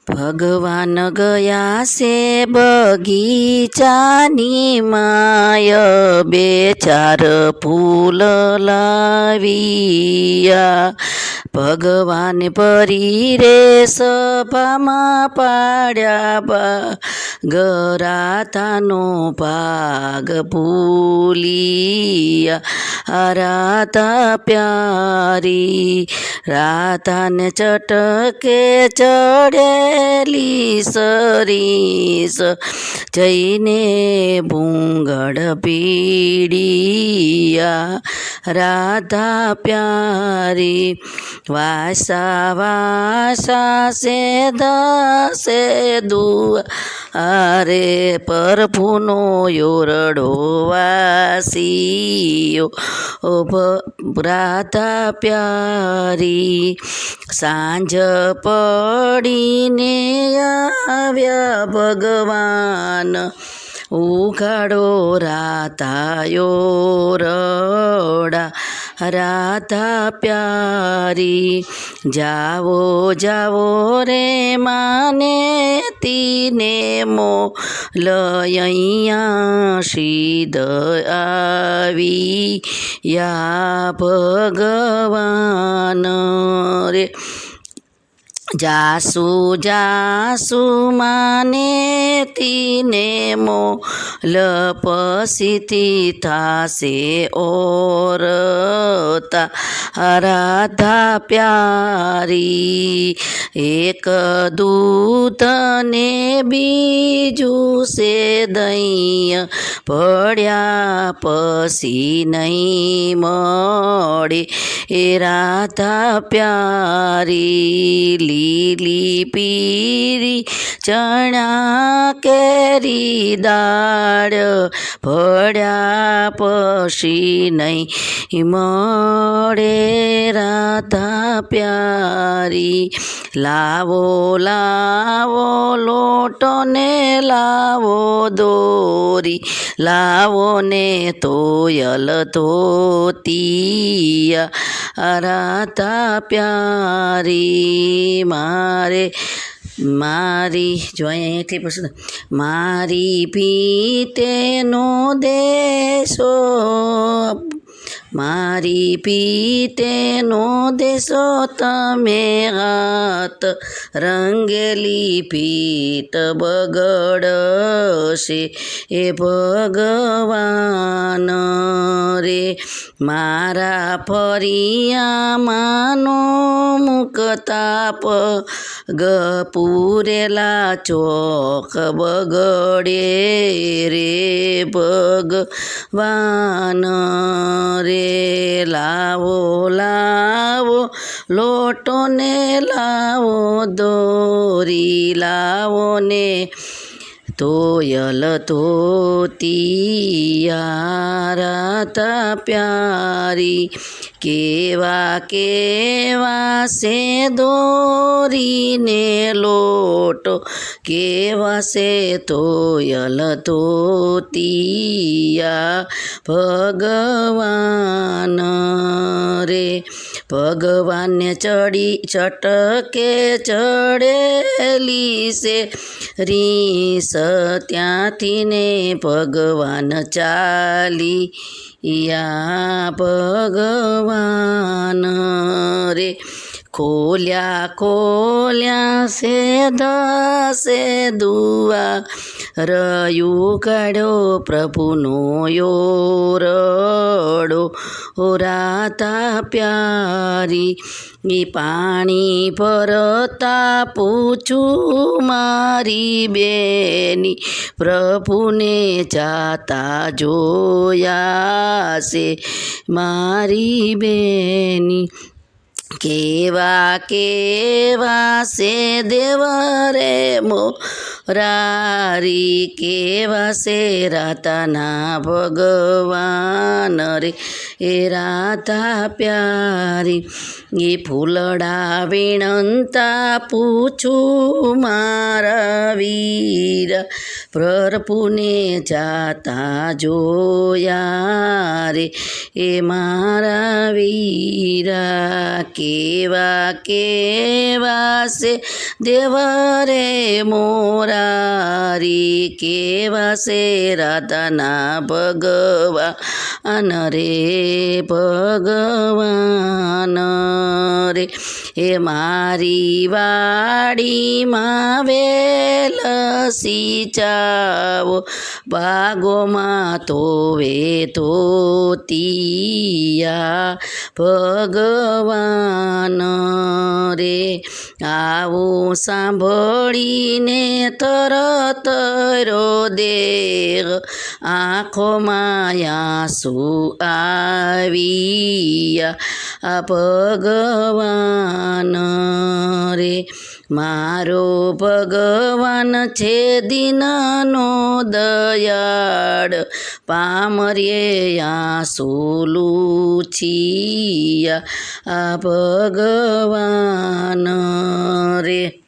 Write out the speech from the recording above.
ભગવાન ગયા છે બગીચાની માય, બે ચાર ફૂલ લાવ્યા. ભગવાન પરી રે સભામાં પાડ્યા, ગરાતાનો ભાગ ભૂલિયા. રાધા પ્યારી રાધાને ચટકે ચડેલી સરીસ, જઈને ભૂંગળ પીડિયા. રાધા પ્યારી વાસા વાસા સે દસે દુઆરે, પ્રભુનો યોરડો વાસીયો. રાધા પ્યારી સાંજ પડીને આવ્યા ભગવાન, ઉઘાડો રાધાયો રડા. રાધા પ્યારી જાવો જાવો રે માને તીને મોલૈયા, સીધ આવી યા ભગવાન રે. જાસુ જાસુ માને તીને મોલ, પછીથી થાશે ઓરતા. રાધા પ્યારી એક દૂધ ને બીજું છે દહીં, પડ્યા પછી નહીં મળે. એ રાધા પ્યારી લીલી પીરી ચણા કેરી દાળ, પડ્યા પછી નહીં મળે. રાધા પ્યારી લાવો લાવો લોટો ને લાવો દોરી, લાવો ને તોયલ ધોતિયા. રાધા પ્યારી મારી જો અહીંથી પછી મારી ભીતેનો દેશો, મારી ભીતેનો દેશો તમે હાથ, રંગેલી ભીત બગડશે એ ભગવાન રે. મારા ફરિયામાંનો મુકતાપ, પૂરેલા ચોક બગડે રે ભગવાન રે. લાવો લાવો લોટો ને લાવો દોરી, લાવો ને તોયલ ધોતિયા. રાધા પ્યારી કેવા કેવા છે દોરીને લોટો, કેવા છે તોયલ ધોતિયા. ભગવાન રે ભગવાનને ચટકે ચડેલી છે રીસ, ત્યાંથી ને ભગવાન ચાલી યા ભગવાન રે. ખોલ્યા ખોલ્યા છે દસે દુઆ, રયું કાઢ્યો પ્રભુનો યોરડો. રાધા પ્યારી પાણી ભરતા પૂછું મારી બેની, પ્રભુને જાતા જોયા છે મારી બેની. કેવા કેવા છે દેવ રે રારી કેવા છે રાધાના ભગવાન રે એ રાધા પ્યારી એ ફૂલડા વીણતા પૂછું મારા વીર પ્રભુને જાતા જોયા રે એ મારા વીરા કેવા કેવા છે દેવરે મોરારી કેવા છે રાધાના ભગવાન રે ભગવાન રે એ મારી વાડીમાં વેલ સિંચાવો બાગોમાં તોવે ધોતિયા ભગવાન રે આવું સાંભળીને તરત દેહ આંખોમાં આંસુ આવ્યા આ ભગવાન રે મારો ભગવાન છે દીનનો દયાળ પામર્યે આંસુ લૂછિયા આ ભગવાન રે